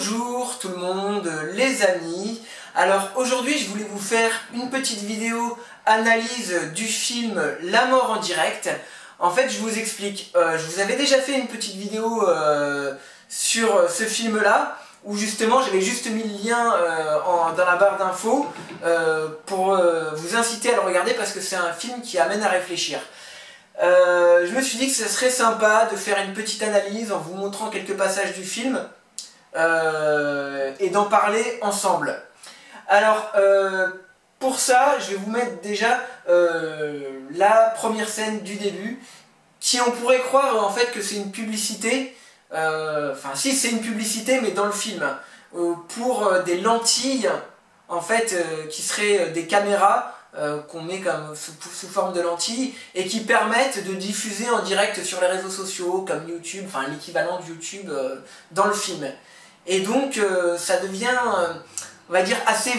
Bonjour tout le monde, les amis. Alors aujourd'hui je voulais vous faire une petite vidéo analyse du film La mort en direct. En fait je vous explique, je vous avais déjà fait une petite vidéo sur ce film là, où justement j'avais juste mis le lien dans la barre d'infos pour vous inciter à le regarder parce que c'est un film qui amène à réfléchir. Je me suis dit que ce serait sympa de faire une petite analyse en vous montrant quelques passages du film et d'en parler ensemble. Alors pour ça je vais vous mettre déjà la première scène du début qui on pourrait croire en fait que c'est une publicité, enfin si c'est une publicité mais dans le film pour des lentilles en fait qui seraient des caméras qu'on met comme sous forme de lentilles et qui permettent de diffuser en direct sur les réseaux sociaux comme YouTube, enfin l'équivalent de YouTube dans le film. Et donc ça devient, on va dire, assez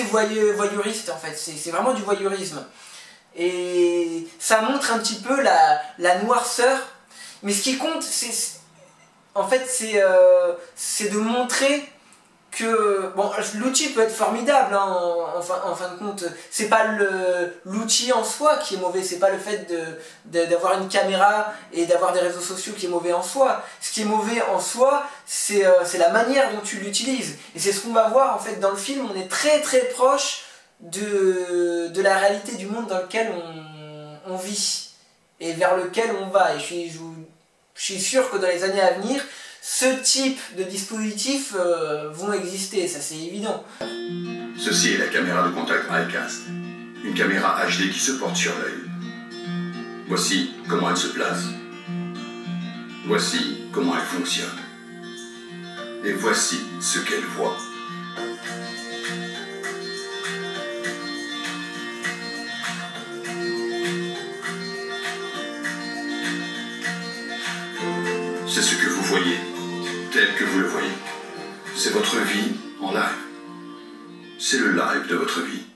voyeuriste en fait, c'est vraiment du voyeurisme. Et ça montre un petit peu la noirceur, mais ce qui compte, en fait, c'est de montrer que bon, l'outil peut être formidable, hein, en fin de compte, c'est pas l'outil en soi qui est mauvais, c'est pas le fait d'avoir une caméra et d'avoir des réseaux sociaux qui est mauvais en soi. Ce qui est mauvais en soi, c'est la manière dont tu l'utilises. Et c'est ce qu'on va voir en fait dans le film, on est très très proche de la réalité du monde dans lequel on vit et vers lequel on va. Et je suis sûr que dans les années à venir, ce type de dispositifs vont exister, ça c'est évident. Ceci est la caméra de contact iCast, une caméra HD qui se porte sur l'œil. Voici comment elle se place. Voici comment elle fonctionne. Et voici ce qu'elle voit. C'est ce que vous voyez, tel que vous le voyez. C'est votre vie en live. C'est le live de votre vie.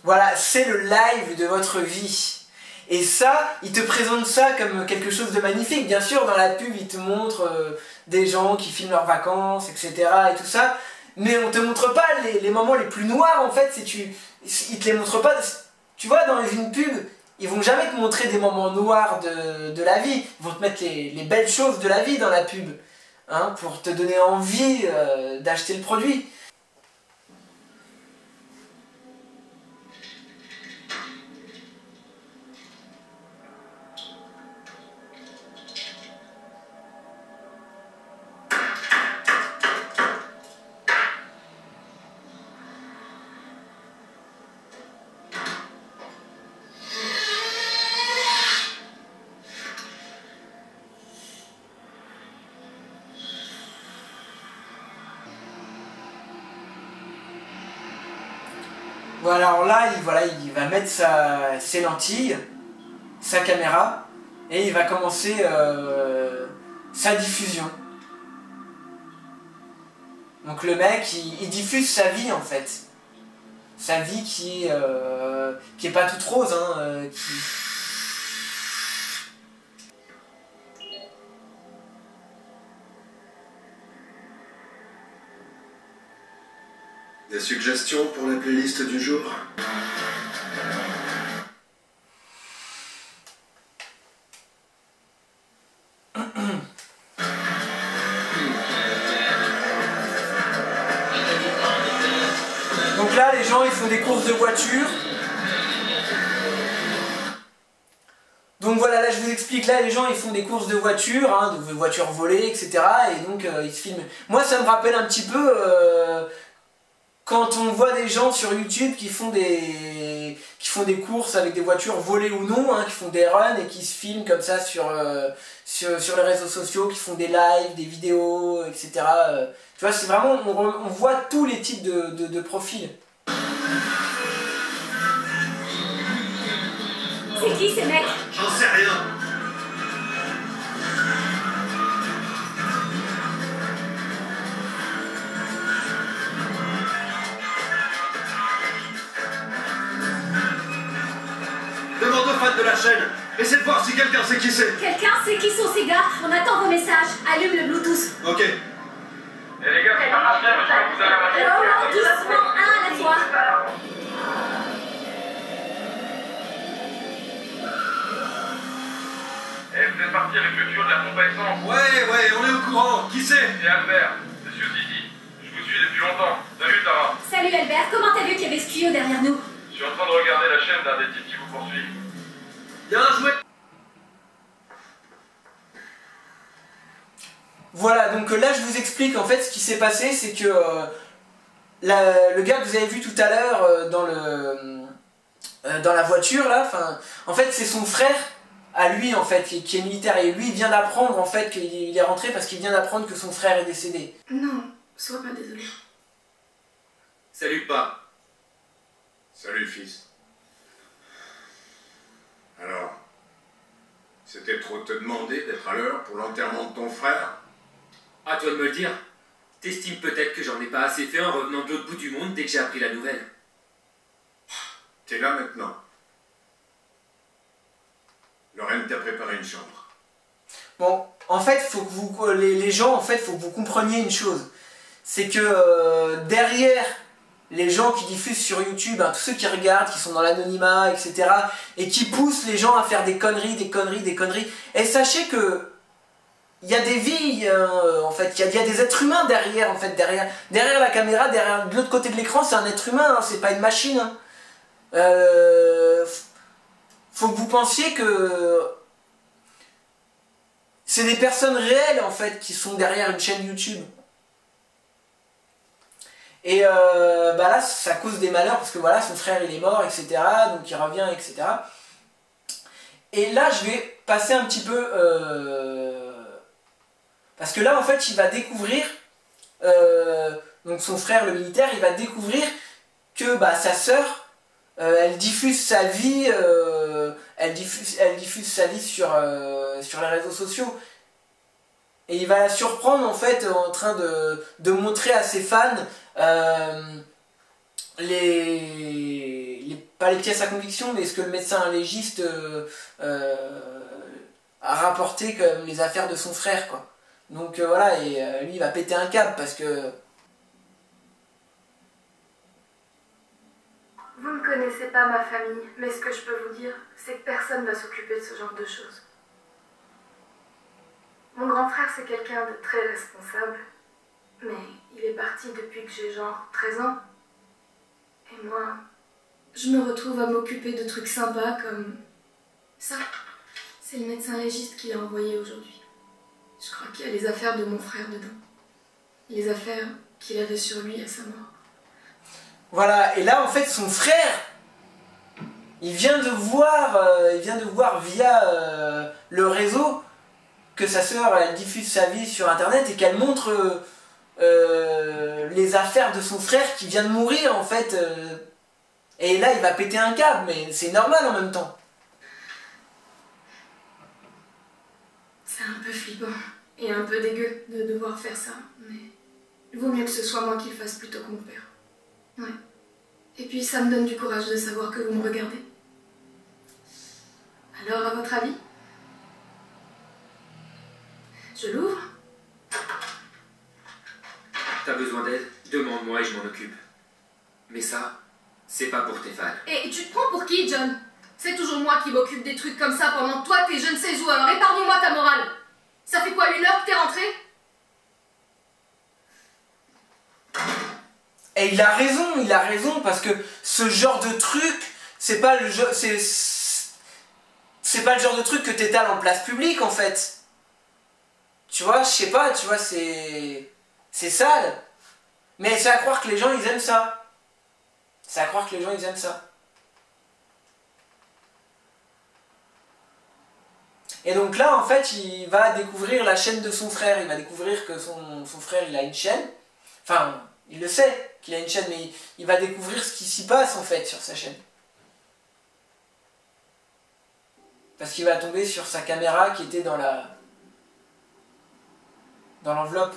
Voilà, c'est le live de votre vie. Et ça, il te présente ça comme quelque chose de magnifique. Bien sûr, dans la pub, il te montre des gens qui filment leurs vacances, etc. et tout ça. Mais on te montre pas les moments les plus noirs, en fait. Ils te les montrent pas. Tu vois, dans une pub, ils vont jamais te montrer des moments noirs de la vie. Ils vont te mettre les belles choses de la vie dans la pub, hein, pour te donner envie d'acheter le produit. Voilà, alors là, il va mettre ses lentilles, sa caméra, et il va commencer sa diffusion. Donc le mec, il diffuse sa vie en fait. Sa vie qui est pas toute rose, hein, Des suggestions pour la playlist du jour? Donc là, les gens, ils font des courses de voitures. Donc voilà, là je vous explique, là les gens ils font des courses de voitures, hein, de voitures volées, etc. Et donc ils se filment. Moi ça me rappelle un petit peu quand on voit des gens sur YouTube qui font des courses avec des voitures volées ou non, hein, qui font des runs et qui se filment comme ça sur les réseaux sociaux, qui font des lives, des vidéos, etc. Tu vois, c'est vraiment, on voit tous les types de profils. C'est qui ces mecs? J'en sais rien. Demande aux fans de la chaîne. Essaie de voir si quelqu'un sait qui c'est. Quelqu'un sait qui sont ces gars? On a message. Allume le Bluetooth. Ok. Et les gars, c'est pas marché, mais je crois que vous avez Oh, doucement, un à la fois. Et vous êtes parti avec le tuyau de la pompe à essence. Ouais, on est au courant. Qui c'est? Et Albert, monsieur Zizi. Je vous suis depuis longtemps. Salut Tara. Salut Albert, comment t'as vu qu'il y avait ce tuyau derrière nous? Je suis en train de regarder la chaîne d'un des types qui vous poursuit. Bien joué. Voilà, donc là je vous explique en fait ce qui s'est passé, c'est que le gars que vous avez vu tout à l'heure dans la voiture là, en fait c'est son frère à lui en fait qui est militaire, et lui il vient d'apprendre en fait qu'il est rentré parce qu'il vient d'apprendre que son frère est décédé. Non, sois pas désolé. Salut, pas. Salut, fils. Alors, c'était trop te demander d'être à l'heure pour l'enterrement de ton frère? À toi de me le dire. T'estimes peut-être que j'en ai pas assez fait en revenant de l'autre bout du monde dès que j'ai appris la nouvelle. T'es là maintenant. Lorraine t'a préparé une chambre. Bon, en fait, faut que vous, les gens, en fait, faut que vous compreniez une chose. C'est que derrière les gens qui diffusent sur YouTube, hein, tous ceux qui regardent, qui sont dans l'anonymat, etc., et qui poussent les gens à faire des conneries, et sachez que il y a des vies, en fait, il y a des êtres humains derrière, en fait, derrière la caméra, de l'autre côté de l'écran, c'est un être humain, hein, c'est pas une machine. Hein. Faut que vous pensiez que c'est des personnes réelles, en fait, qui sont derrière une chaîne YouTube. Et bah là, ça cause des malheurs, parce que voilà, son frère, il est mort, etc., donc il revient, etc. Et là, je vais passer un petit peu... parce que là, en fait, il va découvrir... donc son frère, le militaire, il va découvrir que bah, sa sœur, elle diffuse sa vie, elle diffuse sa vie sur les réseaux sociaux. Et il va la surprendre en fait en train de montrer à ses fans pas les pièces à conviction, mais ce que le médecin légiste a rapporté comme les affaires de son frère, quoi. Donc voilà, et lui il va péter un câble parce que... Vous ne connaissez pas ma famille, mais ce que je peux vous dire, c'est que personne ne va s'occuper de ce genre de choses. Mon grand frère, c'est quelqu'un de très responsable, mais il est parti depuis que j'ai genre 13 ans. Et moi, je me retrouve à m'occuper de trucs sympas comme ça. C'est le médecin légiste qui l'a envoyé aujourd'hui. Je crois qu'il y a les affaires de mon frère dedans. Les affaires qu'il avait sur lui à sa mort. Voilà, et là en fait son frère, il vient de voir via le réseau que sa sœur elle diffuse sa vie sur internet et qu'elle montre les affaires de son frère qui vient de mourir en fait. Et là il va péter un câble, mais c'est normal en même temps. C'est un peu flippant et un peu dégueu de devoir faire ça, mais il vaut mieux que ce soit moi qui le fasse plutôt que mon père. Ouais. Et puis ça me donne du courage de savoir que vous me regardez. Alors, à votre avis? Je l'ouvre? T'as besoin d'aide? Demande-moi et je m'en occupe. Mais ça, c'est pas pour tes fans. Et tu te prends pour qui, John? C'est toujours moi qui m'occupe des trucs comme ça pendant que toi t'es je ne sais où, alors épargne-moi ta morale. Ça fait quoi, 1 heure que t'es rentré? Et il a raison, parce que ce genre de truc, c'est pas le genre, c'est pas le genre de truc que t'étales en place publique en fait. Tu vois, je sais pas, tu vois, c'est sale. Mais c'est à croire que les gens ils aiment ça. C'est à croire que les gens ils aiment ça. Et donc là en fait il va découvrir la chaîne de son frère, il va découvrir que son frère il a une chaîne. Enfin, il le sait qu'il a une chaîne, mais il va découvrir ce qui s'y passe en fait sur sa chaîne. Parce qu'il va tomber sur sa caméra qui était dans l'enveloppe.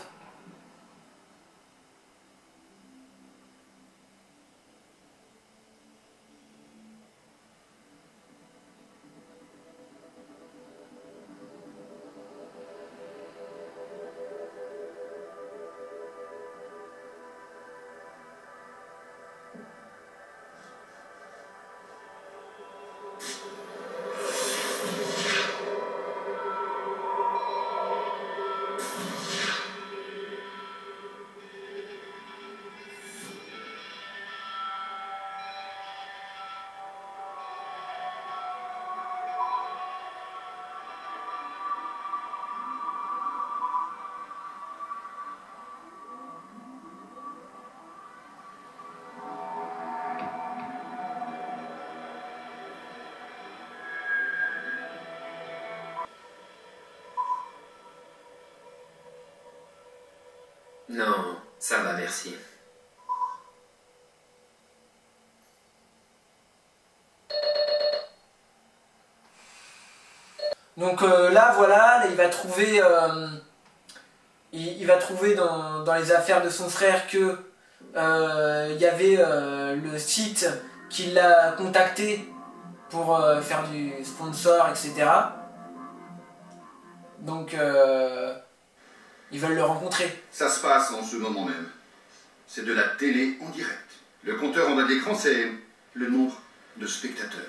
Non, ça va, merci. Donc là, voilà, là, il va trouver, il va trouver dans les affaires de son frère que il y avait le site qui l'a contacté pour faire du sponsor, etc. Donc ils veulent le rencontrer. Ça se passe en ce moment même. C'est de la télé en direct. Le compteur en bas de l'écran, c'est le nombre de spectateurs.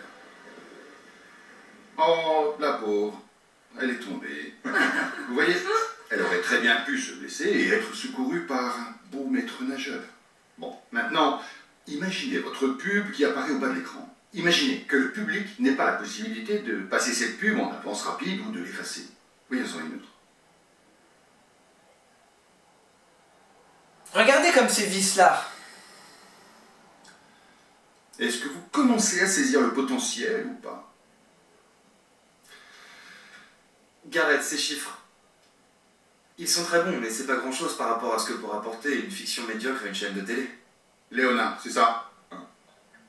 Oh, la pauvre, elle est tombée. Vous voyez, elle aurait très bien pu se blesser et être secourue par un beau maître nageur. Bon, maintenant, imaginez votre pub qui apparaît au bas de l'écran. Imaginez que le public n'ait pas la possibilité de passer cette pub en avance rapide ou de l'effacer. Voyons-en une autre. Regardez comme c'est vicelard. Est-ce que vous commencez à saisir le potentiel ou pas? Gareth, ces chiffres. Ils sont très bons, mais c'est pas grand chose par rapport à ce que pourra apporter une fiction médiocre à une chaîne de télé. Léonard, c'est ça?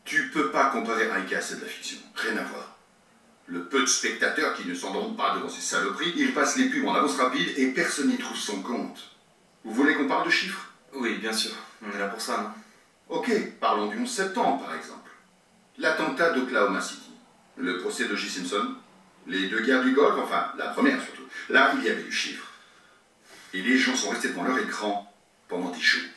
Tu peux pas comparer ICAS à de la fiction. Rien à voir. Le peu de spectateurs qui ne s'endorment pas devant ces saloperies, ils passent les pubs en avance rapide et personne n'y trouve son compte. Vous voulez qu'on parle de chiffres? Oui, bien sûr. On est là pour ça, non? Ok, parlons du 11 septembre par exemple. L'attentat d'Oklahoma City, le procès d'O.J. Simpson, les 2 guerres du Golfe, enfin la première surtout. Là, il y avait du chiffre. Et les gens sont restés devant leur écran pendant des jours.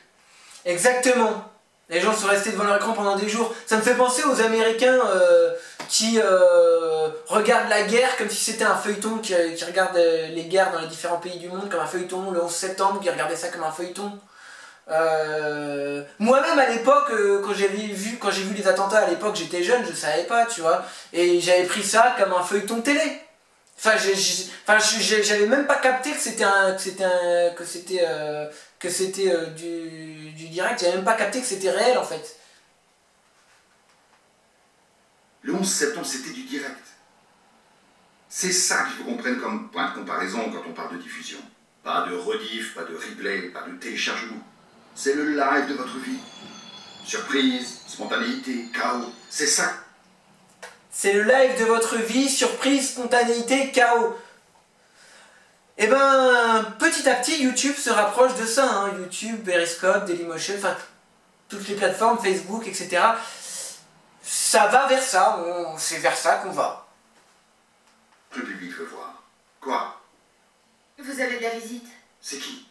Exactement. Les gens sont restés devant leur écran pendant des jours. Ça me fait penser aux Américains qui regardent la guerre comme si c'était un feuilleton, qui regardent les guerres dans les différents pays du monde comme un feuilleton, le 11 septembre, qui regardaient ça comme un feuilleton. Moi-même à l'époque, quand j'ai vu les attentats à l'époque, j'étais jeune, je savais pas, tu vois, et j'avais pris ça comme un feuilleton télé. Enfin, j'avais même pas capté que c'était du direct. J'avais même pas capté que c'était réel en fait. Le 11 septembre, c'était du direct. C'est ça qu'il faut qu'on prenne comme point de comparaison quand on parle de diffusion. Pas de rediff, pas de replay, pas de téléchargement. C'est le live de votre vie. Surprise, spontanéité, chaos, c'est ça. C'est le live de votre vie, surprise, spontanéité, chaos. Et ben, petit à petit, YouTube se rapproche de ça. Hein. YouTube, Periscope, Dailymotion, enfin, toutes les plateformes, Facebook, etc. Ça va vers ça, c'est vers ça qu'on va. Le public veut voir. Quoi? Vous avez de la visite. C'est qui?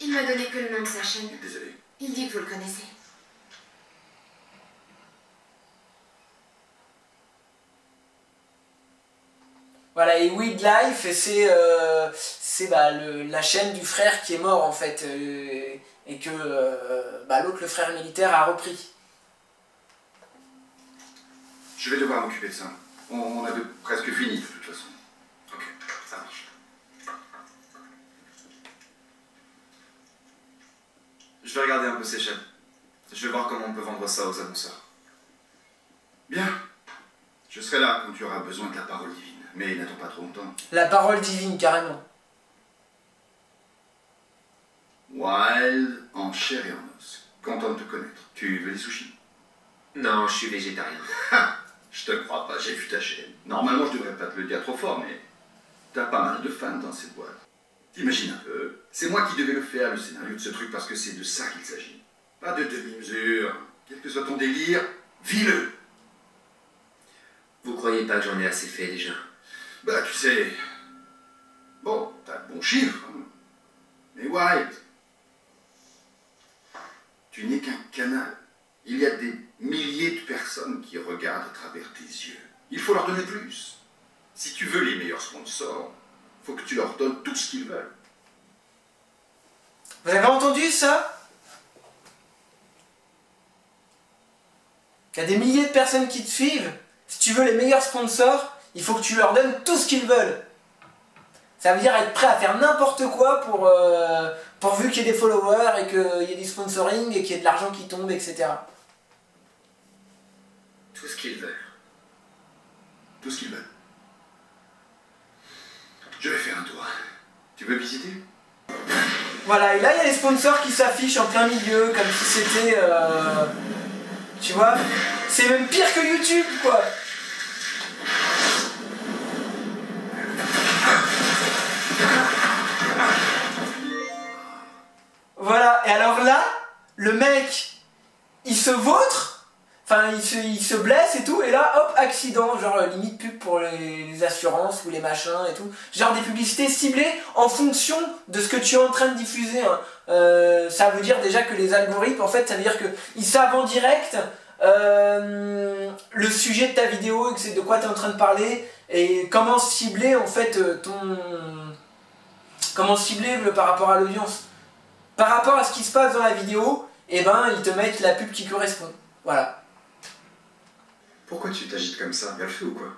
Il m'a donné que le nom de sa chaîne. Désolé. Il dit que vous le connaissez. Voilà, et Weed Life, c'est la chaîne du frère qui est mort en fait, et que l'autre, le frère militaire, a repris. Je vais devoir m'occuper de ça. On avait presque fini de toute façon. Ok, ça marche. Je vais regarder un peu ces chaînes. Je vais voir comment on peut vendre ça aux annonceurs. Bien. Je serai là quand tu auras besoin de la parole divine. Mais n'attends pas trop longtemps. La parole divine, carrément. Wild en chair et en os. Content de te connaître. Tu veux des sushis? Non, je suis végétarien. Je te crois pas, j'ai vu ta chaîne. Normalement, je devrais pas te le dire trop fort, mais t'as pas mal de fans dans cette boîte. T'imagines un peu, c'est moi qui devais le faire, le scénario de ce truc, parce que c'est de ça qu'il s'agit. Pas de demi-mesure. Quel que soit ton délire, vis-le. Vous croyez pas que j'en ai assez fait déjà? Bah, tu sais... Bon, t'as de bons chiffres. Hein. Mais White, tu n'es qu'un canal. Il y a des milliers de personnes qui regardent à travers tes yeux. Il faut leur donner plus. Si tu veux les meilleurs sponsors, faut que tu leur donnes tout ce qu'ils veulent. Vous avez entendu ça? Il y a des milliers de personnes qui te suivent. Si tu veux les meilleurs sponsors, il faut que tu leur donnes tout ce qu'ils veulent. Ça veut dire être prêt à faire n'importe quoi pourvu qu'il y ait des followers et qu'il y ait du sponsoring et qu'il y ait de l'argent qui tombe, etc. Tout ce qu'ils veulent. Tout ce qu'ils veulent. Je vais faire un tour. Tu veux visiter? Voilà, et là il y a les sponsors qui s'affichent en plein milieu, comme si c'était... tu vois, c'est même pire que YouTube, quoi. Voilà, et alors là, le mec, il se vautre, enfin il se blesse et tout, et là, hop, accident, genre limite pub pour les assurances ou les machins et tout. Genre des publicités ciblées en fonction de ce que tu es en train de diffuser. Hein. Ça veut dire déjà que les algorithmes, en fait, ça veut dire qu'ils savent en direct le sujet de ta vidéo, et que c'est de quoi tu es en train de parler, et comment cibler en fait comment cibler par rapport à l'audience. Par rapport à ce qui se passe dans la vidéo, eh ben, ils te mettent la pub qui correspond. Voilà. Pourquoi tu t'agites comme ça? Bien le fait ou quoi?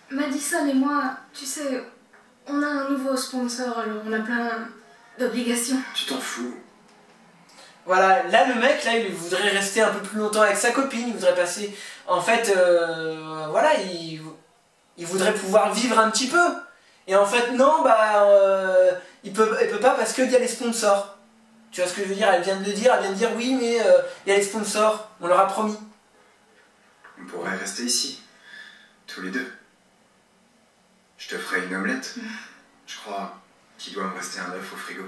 Madison et moi, tu sais, on a un nouveau sponsor, alors on a plein d'obligations. Tu t'en fous. Voilà, là le mec, là, il voudrait rester un peu plus longtemps avec sa copine, il voudrait passer... En fait, voilà, il voudrait pouvoir vivre un petit peu. Et en fait, non, bah... il peut pas parce qu'il y a les sponsors. Tu vois ce que je veux dire? Elle vient de le dire, elle vient de dire oui, mais il y a les sponsors, on leur a promis. On pourrait rester ici, tous les deux. Je te ferai une omelette. Je crois qu'il doit me rester un œuf au frigo.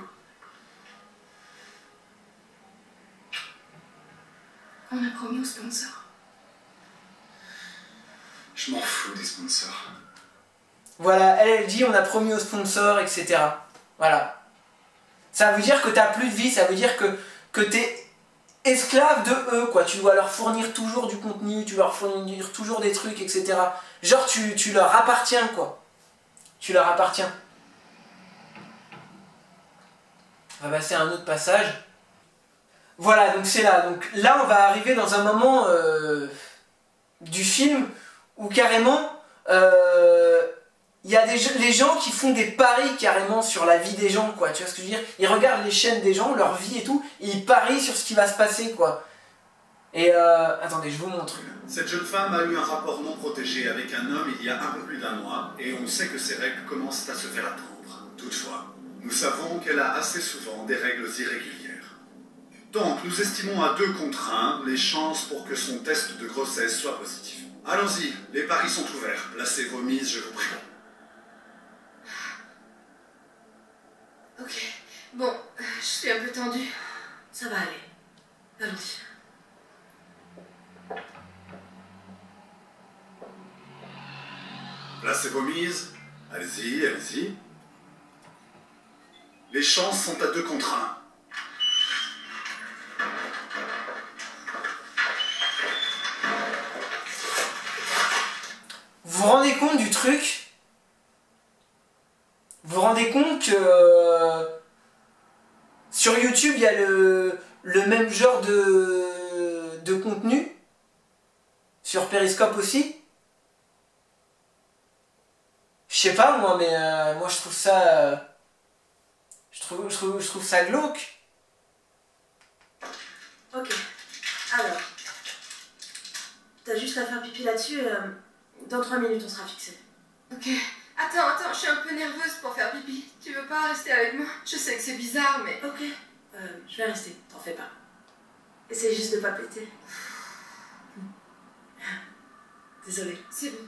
On a promis aux sponsors. Je m'en fous des sponsors. Voilà, elle dit on a promis aux sponsors, etc. Voilà. Ça veut dire que t'as plus de vie, ça veut dire que t'es esclave de eux, quoi. Tu dois leur fournir toujours du contenu, tu dois leur fournir toujours des trucs, etc. Genre tu leur appartiens, quoi. Tu leur appartiens. On va passer à un autre passage. Voilà, donc c'est là. Donc là, on va arriver dans un moment du film où carrément... il y a les gens qui font des paris carrément sur la vie des gens, quoi. Tu vois ce que je veux dire? Ils regardent les chaînes des gens, leur vie et tout, et ils parient sur ce qui va se passer, quoi. Et attendez, je vous montre. Cette jeune femme a eu un rapport non protégé avec un homme il y a un peu plus d'un mois, et on sait que ses règles commencent à se faire attendre. Toutefois, nous savons qu'elle a assez souvent des règles irrégulières. Donc, nous estimons à 2 contre 1 les chances pour que son test de grossesse soit positif. Allons-y, les paris sont ouverts. Placez vos mises, je vous prie. Ok. Bon, je suis un peu tendue. Ça va aller. Allons-y. Placez vos mises. Allez-y, allez-y. Les chances sont à 2 contre 1. Vous vous rendez compte du truc? Vous vous rendez compte que sur YouTube il y a le même genre de contenu? Sur Periscope aussi? Je sais pas moi, mais moi je trouve ça... je trouve ça glauque. Ok, alors, t'as juste à faire pipi là-dessus, dans 3 minutes on sera fixé. Ok. Attends, je suis un peu nerveuse pour faire pipi. Tu veux pas rester avec moi? Je sais que c'est bizarre, mais... Ok, je vais rester, t'en fais pas. Essaye juste de pas péter. Désolée. C'est bon.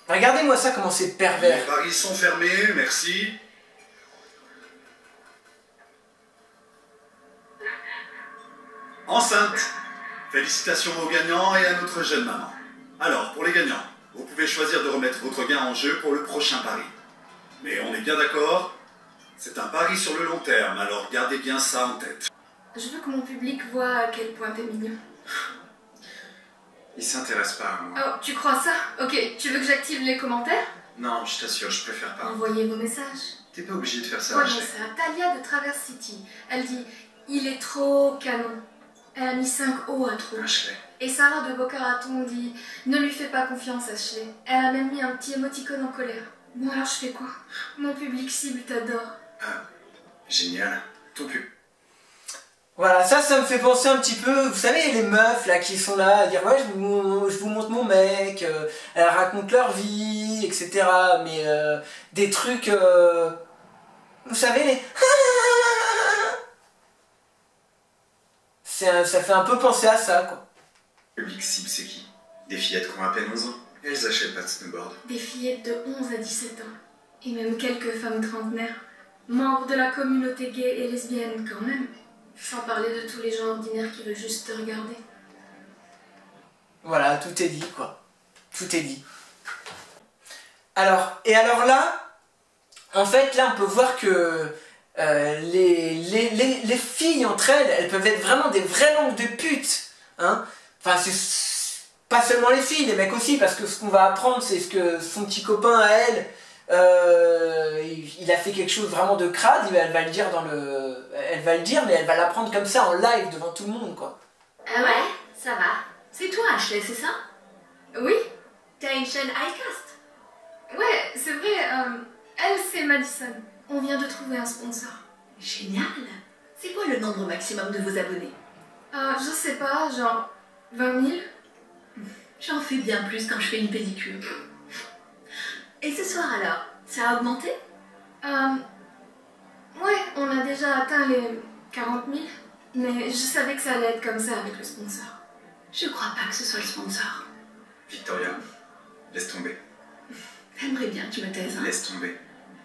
Regardez-moi ça, comment c'est Les pervers. paris sont fermés, merci. Enceinte. Félicitations aux gagnants et à notre jeune maman. Alors, pour les gagnants, vous pouvez choisir de remettre votre gain en jeu pour le prochain pari. Mais on est bien d'accord, c'est un pari sur le long terme, alors gardez bien ça en tête. Je veux que mon public voit à quel point t'es mignon. Il s'intéresse pas à moi. Oh, tu crois ça? Ok, tu veux que j'active les commentaires? Non, je t'assure, je préfère pas. Envoyez vos messages. T'es pas obligé de faire ça, Voyons Ashley. ça. Talia de Traverse City. Elle dit « Il est trop canon ». Elle a mis 5 O à trop. Ashley. Et Sarah de Boca Raton dit « Ne lui fais pas confiance, Ashley ». Elle a même mis un petit émoticône en colère. Bon alors je fais quoi? Mon public cible t'adore. Ah, génial. Ton pub. Voilà, ça me fait penser un petit peu, vous savez, les meufs là qui sont là à dire ouais, je vous montre mon mec, elles racontent leur vie, etc. Mais des trucs, vous savez, les... ça fait un peu penser à ça, quoi. Le public cible, c'est qui? Des fillettes qui ont à peine 11 ans. Elles achètent pas de snowboard. Des fillettes de 11 à 17 ans. Et même quelques femmes trentenaires, membres de la communauté gay et lesbienne quand même. Sans parler de tous les gens ordinaires qui veulent juste te regarder. Voilà, tout est dit, quoi. Tout est dit. Alors là, en fait, là, on peut voir que les filles entre elles peuvent être vraiment des vraies langues de pute. Hein. Enfin, c'est pas seulement les filles, les mecs aussi, parce que ce qu'on va apprendre, c'est ce que son petit copain à elle, il a fait quelque chose vraiment de crade, elle va le dire elle va le dire, mais elle va l'apprendre comme ça en live devant tout le monde, quoi. Ah ouais, ça va. C'est toi, Ashley, c'est ça? Oui, T'as une chaîne iCast? ouais, c'est vrai, elle c'est Madison. On vient de trouver un sponsor. Génial. C'est quoi le nombre maximum de vos abonnés? Je sais pas, genre 20 000? J'en fais bien plus quand je fais une pédicure. Et ce soir alors, ça a augmenté? Ouais, on a déjà atteint les 40 000, mais je savais que ça allait être comme ça avec le sponsor. Je crois pas que ce soit le sponsor. Victoria, laisse tomber. J'aimerais bien que tu me taises. Hein. Laisse tomber.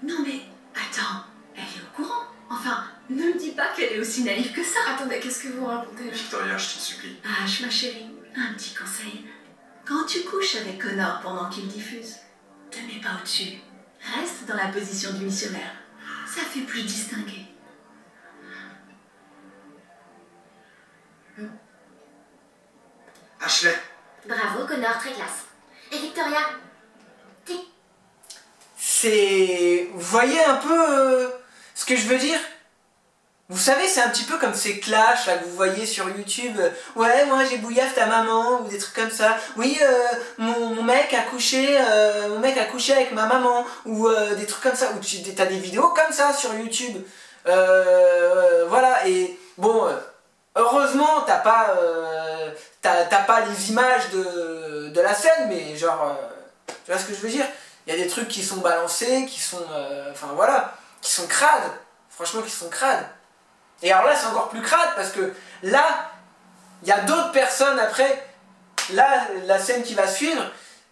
Non mais, attends, elle est au courant. Enfin, ne me dis pas qu'elle est aussi naïve que ça. Attendez, qu'est-ce que vous racontez là? Victoria, je t'en supplie. H, ma chérie, un petit conseil. Quand tu couches avec Connor pendant qu'il diffuse, te mets pas au-dessus. Reste dans la position du missionnaire. Ça fait plus distingué. Ashley! Bravo Connor, très classe. Et Victoria? Vous voyez un peu ce que je veux dire? Vous savez, c'est un petit peu comme ces clashs là, que vous voyez sur YouTube. Ouais, moi j'ai bouillaffe ta maman, ou des trucs comme ça. Oui, mon mec a couché avec ma maman, ou des trucs comme ça. Ou t'as des vidéos comme ça sur YouTube. Voilà, et bon, heureusement, t'as pas les images de la scène, mais genre, tu vois ce que je veux dire? Il y a des trucs qui sont balancés, qui sont, enfin voilà, qui sont crades. Franchement, qui sont crades. Et alors là, c'est encore plus crade parce que là, il y a d'autres personnes après. Là, la scène qui va suivre,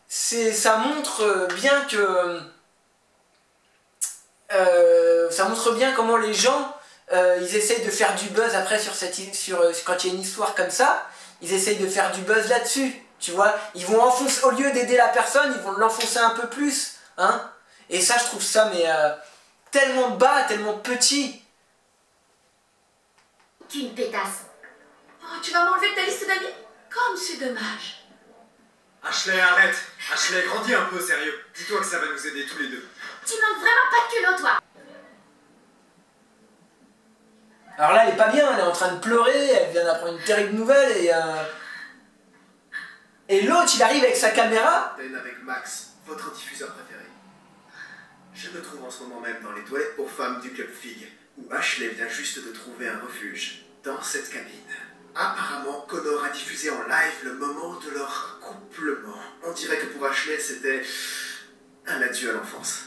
ça montre bien que... ça montre bien comment les gens, ils essayent de faire du buzz après quand il y a une histoire comme ça, ils essayent de faire du buzz là-dessus. Tu vois, ils vont enfoncer, au lieu d'aider la personne, ils vont l'enfoncer un peu plus. Hein. Et ça, je trouve ça mais tellement bas, tellement petit. Qu'une pétasse. Oh, tu vas m'enlever de ta liste d'amis? Comme c'est dommage. Ashley, arrête! Ashley, grandis un peu, sérieux. Dis-toi que ça va nous aider tous les deux. Tu manques vraiment pas de culot, toi. Alors là, elle est pas bien, elle est en train de pleurer, elle vient d'apprendre une terrible nouvelle et l'autre, il arrive avec sa caméra. Avec Max, votre diffuseur préféré. Je me trouve en ce moment même dans les toilettes pour femmes du Club Fig, où Ashley vient juste de trouver un refuge dans cette cabine. Apparemment, Connor a diffusé en live le moment de leur couplement. On dirait que pour Ashley, c'était un adieu à l'enfance.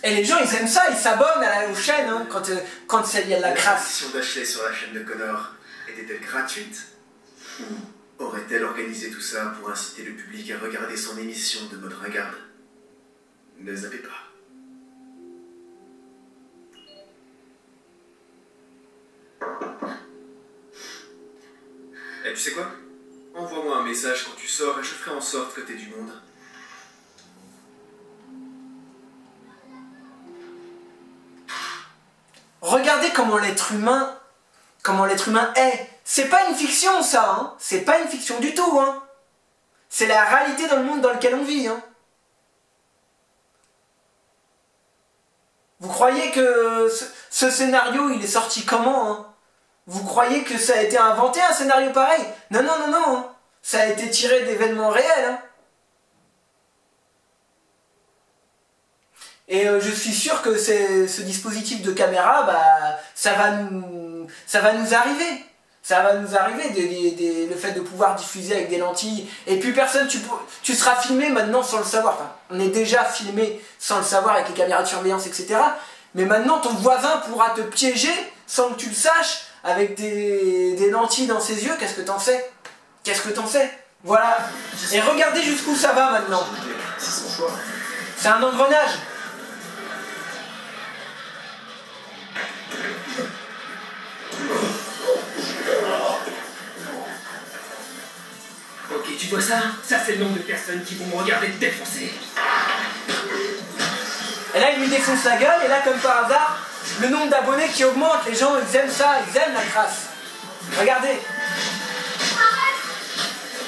Et les gens, ils aiment ça, ils s'abonnent aux chaînes hein, quand il y a de la La grâce. diffusion d'Ashley sur la chaîne de Connor était-elle gratuite? Ou aurait-elle organisé tout ça pour inciter le public à regarder son émission de mode ringarde? Ne zappez pas. Et tu sais quoi? Envoie-moi un message quand tu sors et je ferai en sorte que t'aies du monde. Regardez comment l'être humain est. C'est pas une fiction ça, hein. C'est pas une fiction du tout, hein. C'est la réalité dans le monde dans lequel on vit, hein. Vous croyez que ce scénario, il est sorti comment, hein? Vous croyez que ça a été inventé un scénario pareil? Non, non, non, non. Hein. Ça a été tiré d'événements réels, hein. Et je suis sûr que ce dispositif de caméra, bah, ça va nous arriver. Ça va nous arriver, le fait de pouvoir diffuser avec des lentilles. Et puis personne, tu seras filmé maintenant sans le savoir. Enfin, on est déjà filmé sans le savoir avec les caméras de surveillance, etc. Mais maintenant, ton voisin pourra te piéger sans que tu le saches, avec des lentilles dans ses yeux. Qu'est-ce que t'en sais? Qu'est-ce que t'en sais? Voilà. Et regardez jusqu'où ça va maintenant. C'est son choix. C'est un engrenage. Ok, tu vois ça? Ça, c'est le nombre de personnes qui vont me regarder te défoncer. Et là, il lui défonce la gueule, et là, comme par hasard, le nombre d'abonnés qui augmente. Les gens, ils aiment ça, ils aiment la crasse. Regardez.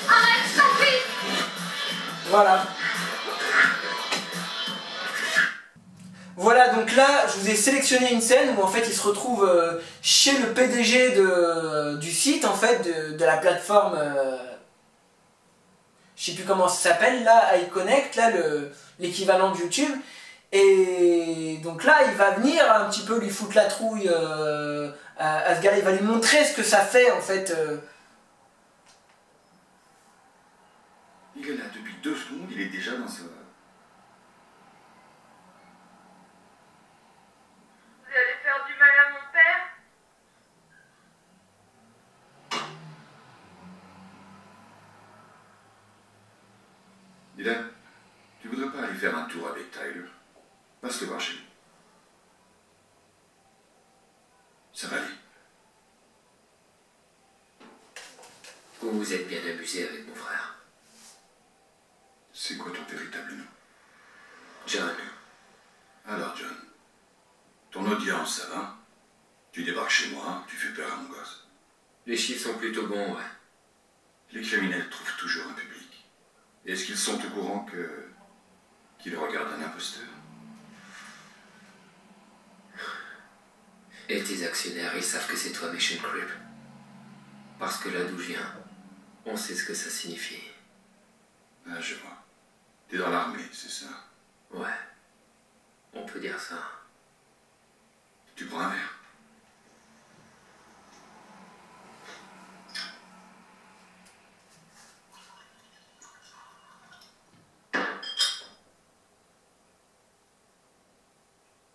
Arrête, je t'en prie. Voilà. Voilà, donc là, je vous ai sélectionné une scène où en fait il se retrouve chez le PDG du site, en fait, de la plateforme, je sais plus comment ça s'appelle, là, iConnect, là, l'équivalent de YouTube. Et donc là, il va venir un petit peu lui foutre la trouille à ce gars-là, il va lui montrer ce que ça fait, en fait. Il est là depuis 2 secondes, il est déjà dans ce... Vous allez faire du mal à mon père? Dylan, tu voudrais pas aller faire un tour avec Tyler? Passe te voir chez lui. Ça va aller. Vous vous êtes bien amusé avec mon frère. C'est quoi ton véritable nom? John. Alors, John, ton audience, ça va? Tu débarques chez moi, tu fais peur à mon gosse. Les chiffres sont plutôt bons, ouais. Les criminels trouvent toujours un public. Est-ce qu'ils sont au courant qu'ils regardent un imposteur? Et tes actionnaires, ils savent que c'est toi, Mission Creep. Parce que là d'où je viens, on sait ce que ça signifie. Ah, je vois. T'es dans l'armée, c'est ça? Ouais. On peut dire ça. Tu prends un verre?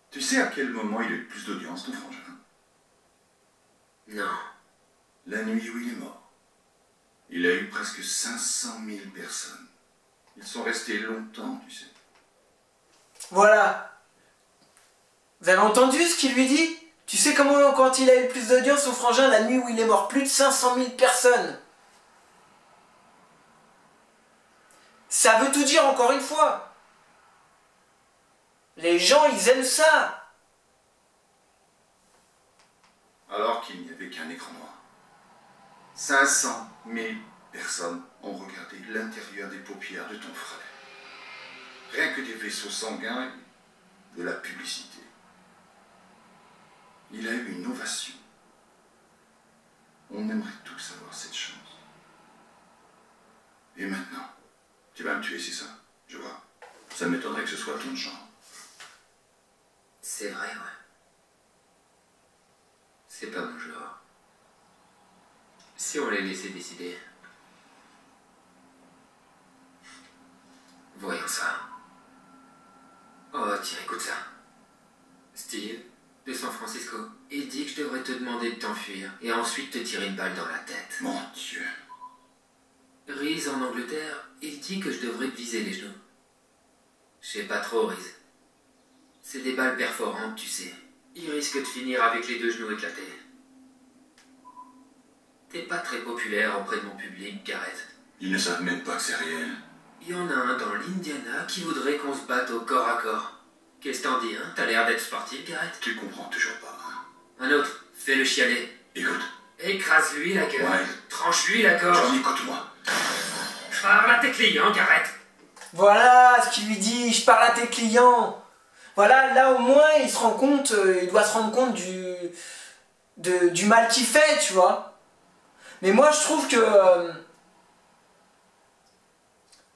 Tu sais à quel moment il a eu le plus d'audience, ton frangin? Non. La nuit où il est mort. Il a eu presque 500 000 personnes. Ils sont restés longtemps, tu sais. Voilà. Vous avez entendu ce qu'il lui dit? Tu sais comment, quand il a eu le plus d'audience, son frangin, la nuit où il est mort, plus de 500 000 personnes. Ça veut tout dire encore une fois. Les gens, ils aiment ça. Alors qu'il n'y avait qu'un écran noir. 500 000 personnes ont regardé l'intérieur des paupières de ton frère. Rien que des vaisseaux sanguins et de la publicité. Il a eu une ovation. On aimerait tous avoir cette chance. Et maintenant, tu vas me tuer, c'est ça? Je vois. Ça m'étonnerait que ce soit ton genre. C'est vrai, ouais. C'est pas mon genre. Si on les laissait décider. Voyons ça. Oh, tiens, écoute ça. Steve, de San Francisco, il dit que je devrais te demander de t'enfuir et ensuite te tirer une balle dans la tête. Mon Dieu. Reese, en Angleterre, il dit que je devrais te viser les genoux. Je sais pas trop, Reese. C'est des balles perforantes, tu sais. Il risque de finir avec les 2 genoux éclatés. T'es pas très populaire auprès de mon public, Garrett. Ils ne savent même pas que c'est réel. Il y en a un dans l'Indiana qui voudrait qu'on se batte au corps à corps. Qu'est-ce que t'en dis, hein? T'as l'air d'être sportif, Garrett. Tu comprends toujours pas, hein? Un autre, fais-le chialer. Écoute. Écrase-lui la gueule. Ouais. Tranche-lui la gorge. John, écoute-moi. Parle à tes clients, Garrett. Voilà ce qu'il lui dit, je parle à tes clients. Voilà, là au moins il se rend compte, il doit se rendre compte du mal qu'il fait, tu vois. Mais moi je trouve que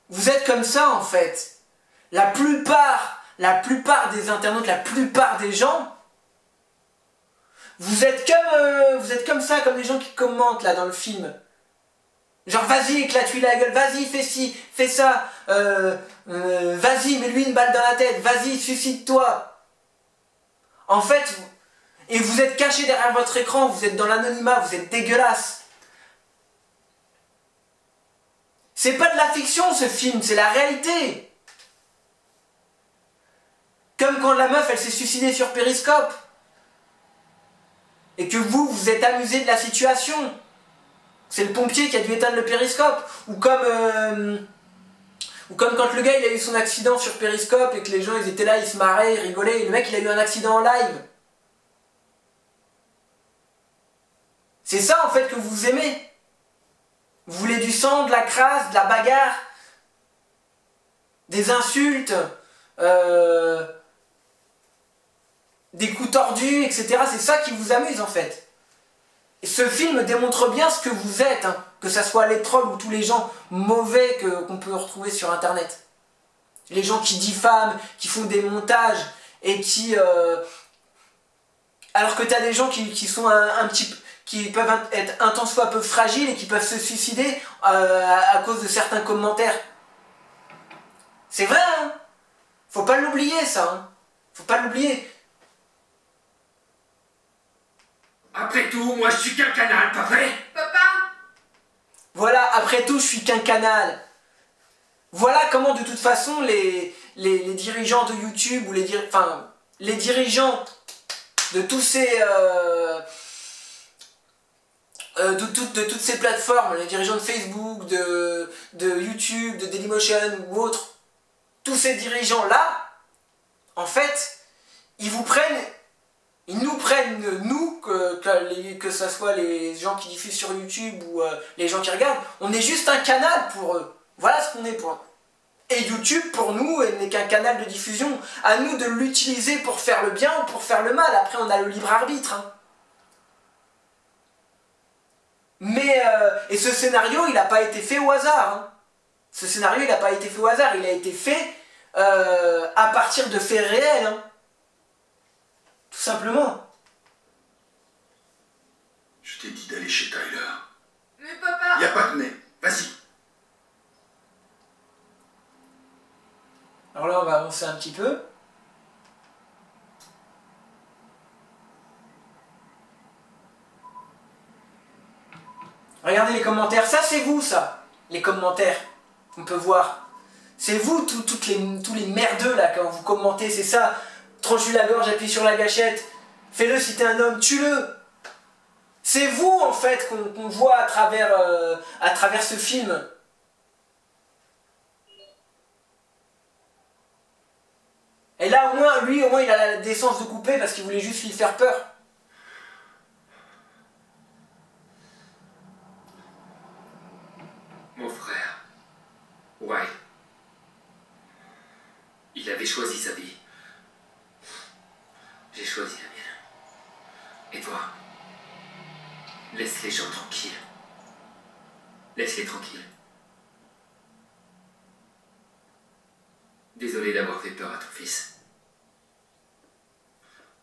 vous êtes comme ça en fait. La plupart des internautes, la plupart des gens, Vous êtes comme ça, comme les gens qui commentent là dans le film. Genre vas-y, éclate-lui la gueule, vas-y, fais ci, fais ça, vas-y, mets-lui une balle dans la tête, vas-y, suicide-toi. En fait, et vous êtes caché derrière votre écran, vous êtes dans l'anonymat, vous êtes dégueulasse. C'est pas de la fiction ce film, c'est la réalité. Comme quand la meuf elle s'est suicidée sur Periscope. Et que vous êtes amusé de la situation. C'est le pompier qui a dû éteindre le périscope. Ou comme quand le gars il a eu son accident sur Periscope et que les gens ils étaient là, ils se marraient, ils rigolaient, et le mec il a eu un accident en live. C'est ça en fait que vous aimez. Vous voulez du sang, de la crasse, de la bagarre, des insultes, des coups tordus, etc. C'est ça qui vous amuse en fait. Et ce film démontre bien ce que vous êtes, hein, que ça soit les trolls ou tous les gens mauvais qu'on peut retrouver sur internet. Les gens qui diffament, qui font des montages et qui... alors que tu as des gens qui sont qui peuvent être un tant soit peu fragiles et qui peuvent se suicider à cause de certains commentaires. C'est vrai, hein. Faut pas l'oublier ça, hein. Faut pas l'oublier. Après tout, moi je suis qu'un canal, pas vrai? Papa! Voilà, après tout, je suis qu'un canal. Voilà comment, de toute façon, les dirigeants de YouTube ou les dirigeants de tous ces... de toutes ces plateformes, les dirigeants de Facebook, de YouTube, de Dailymotion ou autres, tous ces dirigeants-là, en fait, ils nous prennent, nous, que ce soit les gens qui diffusent sur YouTube ou les gens qui regardent, on est juste un canal pour eux. Voilà ce qu'on est pour eux. Et YouTube, pour nous, n'est qu'un canal de diffusion. À nous de l'utiliser pour faire le bien ou pour faire le mal. Après, on a le libre arbitre. Hein. Mais, et ce scénario, il n'a pas été fait au hasard. Hein. Ce scénario, il n'a pas été fait au hasard. Il a été fait à partir de faits réels. Hein. Tout simplement. Je t'ai dit d'aller chez Tyler. Mais papa! Y a pas de mais. Vas-y. Alors là, on va avancer un petit peu. Regardez les commentaires. Ça, c'est vous, ça. Les commentaires. On peut voir. C'est vous, tous les merdeux, là, quand vous commentez. C'est ça. Tranche-lui la gorge, appuie sur la gâchette. Fais-le si t'es un homme, tue-le. C'est vous, en fait, qu'on voit à travers ce film. Et là, au moins, lui, il a la décence de couper parce qu'il voulait juste lui faire peur. Mon frère, Wilde, il avait choisi sa vie. J'ai choisi la mienne. Et toi, laisse les gens tranquilles. Laisse-les tranquilles. Désolé d'avoir fait peur à ton fils.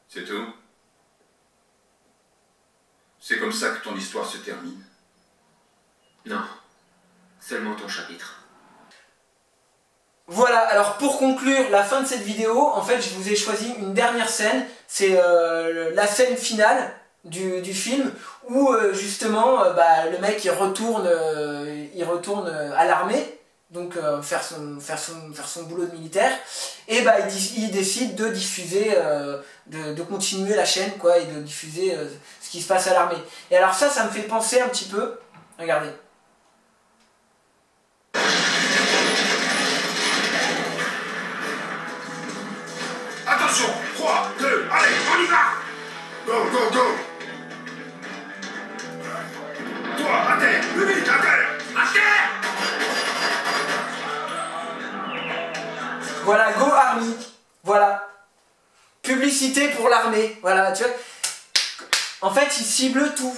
C'est tout? C'est comme ça que ton histoire se termine? Non, seulement ton chapitre. Voilà, alors pour conclure la fin de cette vidéo, en fait je vous ai choisi une dernière scène, c'est la scène finale du film, où justement le mec il retourne à l'armée, donc faire son boulot de militaire, et il décide de diffuser, de continuer la chaîne quoi, et de diffuser ce qui se passe à l'armée. Et alors ça me fait penser un petit peu, regardez. Attention, 3, 2, allez, on y va! Go, go, go! Toi, à terre, plus vite, à terre! À terre! Voilà, Go Army, voilà. Publicité pour l'armée, voilà, tu vois. En fait, il cible tout.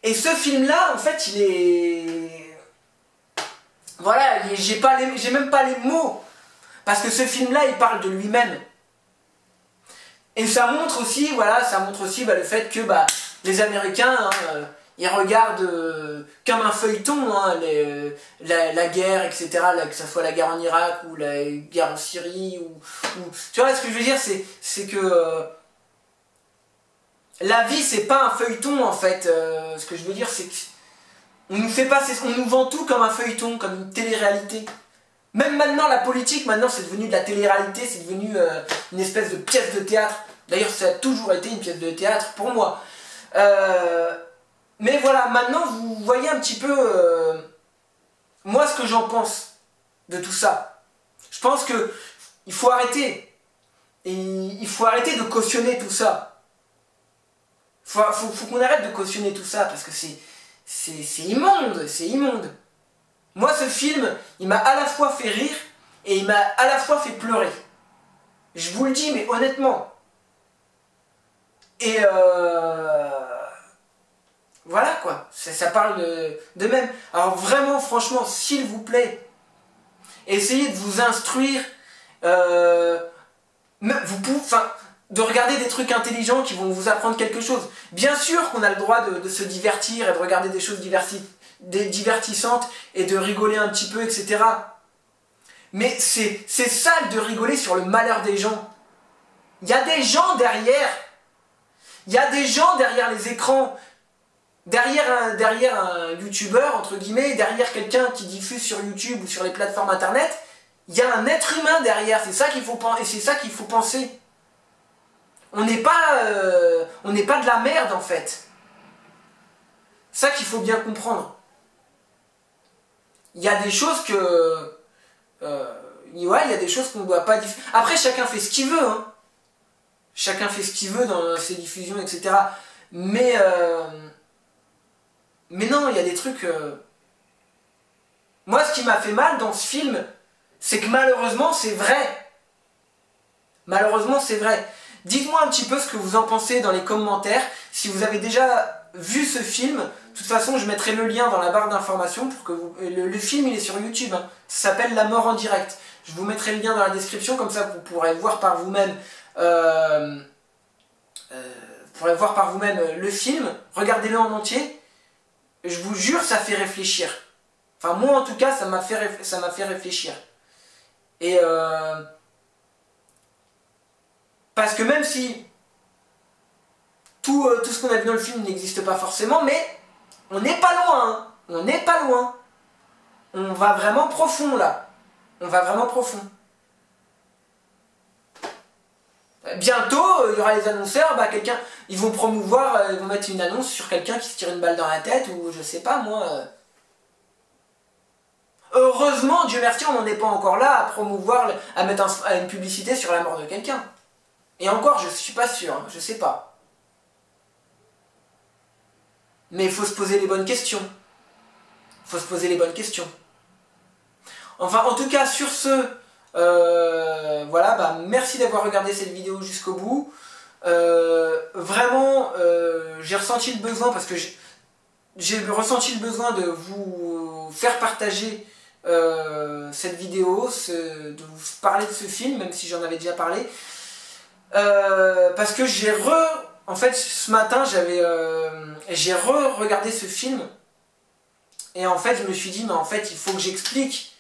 Et ce film-là, en fait, il est... Voilà, j'ai même pas les mots. Parce que ce film-là, il parle de lui-même. Et ça montre aussi, voilà, bah, le fait que bah, les Américains, hein, ils regardent comme un feuilleton hein, la guerre, etc. Là, que ce soit la guerre en Irak ou la guerre en Syrie. Tu vois, ce que je veux dire, c'est que la vie, c'est pas un feuilleton, en fait. Ce que je veux dire, c'est qu'on nous vend tout comme un feuilleton, comme une télé-réalité. Même maintenant, la politique, maintenant, c'est devenu de la télé-réalité, c'est devenu une espèce de pièce de théâtre. D'ailleurs, ça a toujours été une pièce de théâtre pour moi. Mais voilà, maintenant, vous voyez un petit peu, moi, ce que j'en pense de tout ça. Je pense que il faut arrêter. Et il faut arrêter de cautionner tout ça. Faut qu'on arrête de cautionner tout ça, parce que c'est immonde, c'est immonde. Moi, ce film, il m'a à la fois fait rire et il m'a à la fois fait pleurer. Je vous le dis, mais honnêtement. Et voilà quoi, ça parle de même. Alors vraiment, franchement, s'il vous plaît, essayez de vous instruire. De regarder des trucs intelligents qui vont vous apprendre quelque chose. Bien sûr qu'on a le droit de se divertir et de regarder des choses divertissantes et de rigoler un petit peu, etc. Mais c'est sale de rigoler sur le malheur des gens. Il y a des gens derrière. Il y a des gens derrière les écrans. Derrière un youtubeur, entre guillemets, derrière quelqu'un qui diffuse sur YouTube ou sur les plateformes internet, il y a un être humain derrière. C'est ça qu'il faut penser. On n'est pas de la merde en fait. C'est ça qu'il faut bien comprendre. Il y a des choses que... il y a des choses qu'on ne doit pas diffuser. Après, chacun fait ce qu'il veut. Hein. Chacun fait ce qu'il veut dans ses diffusions, etc. Mais non, il y a des trucs... Moi, ce qui m'a fait mal dans ce film, c'est que malheureusement, c'est vrai. Malheureusement, c'est vrai. Dites-moi un petit peu ce que vous en pensez dans les commentaires. Si vous avez déjà vu ce film, de toute façon, je mettrai le lien dans la barre d'informations pour que vous... Le film, il est sur YouTube. Hein. Ça s'appelle La mort en direct. Je vous mettrai le lien dans la description, comme ça vous pourrez voir par vous-même. Vous pourrez voir par vous-même le film. Regardez-le en entier. Je vous jure, ça fait réfléchir. Enfin, moi, en tout cas, ça m'a fait réfléchir. Et parce que même si tout ce qu'on a vu dans le film n'existe pas forcément, mais on n'est pas loin. Hein. On n'est pas loin. On va vraiment profond, là. On va vraiment profond. Bientôt, il y aura les annonceurs, bah, ils vont promouvoir, ils vont mettre une annonce sur quelqu'un qui se tire une balle dans la tête, ou je sais pas, moi... Heureusement, Dieu merci, on n'en est pas encore là à promouvoir, à mettre une publicité sur la mort de quelqu'un. Et encore, je suis pas sûr, hein, je sais pas. Mais il faut se poser les bonnes questions. Il faut se poser les bonnes questions. Enfin, en tout cas, sur ce, voilà, bah, merci d'avoir regardé cette vidéo jusqu'au bout. Vraiment, j'ai ressenti le besoin, parce que j'ai ressenti le besoin de vous faire partager cette vidéo, de vous parler de ce film, même si j'en avais déjà parlé. Parce que en fait, ce matin, j'ai regardé ce film, et en fait, je me suis dit, mais en fait, il faut que j'explique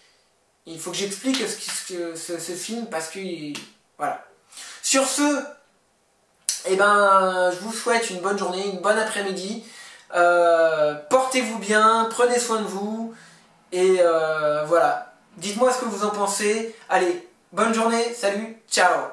ce film, parce que, voilà. Sur ce, eh ben, je vous souhaite une bonne journée, une bonne après-midi, portez-vous bien, prenez soin de vous, et voilà. Dites-moi ce que vous en pensez. Allez, bonne journée, salut, ciao.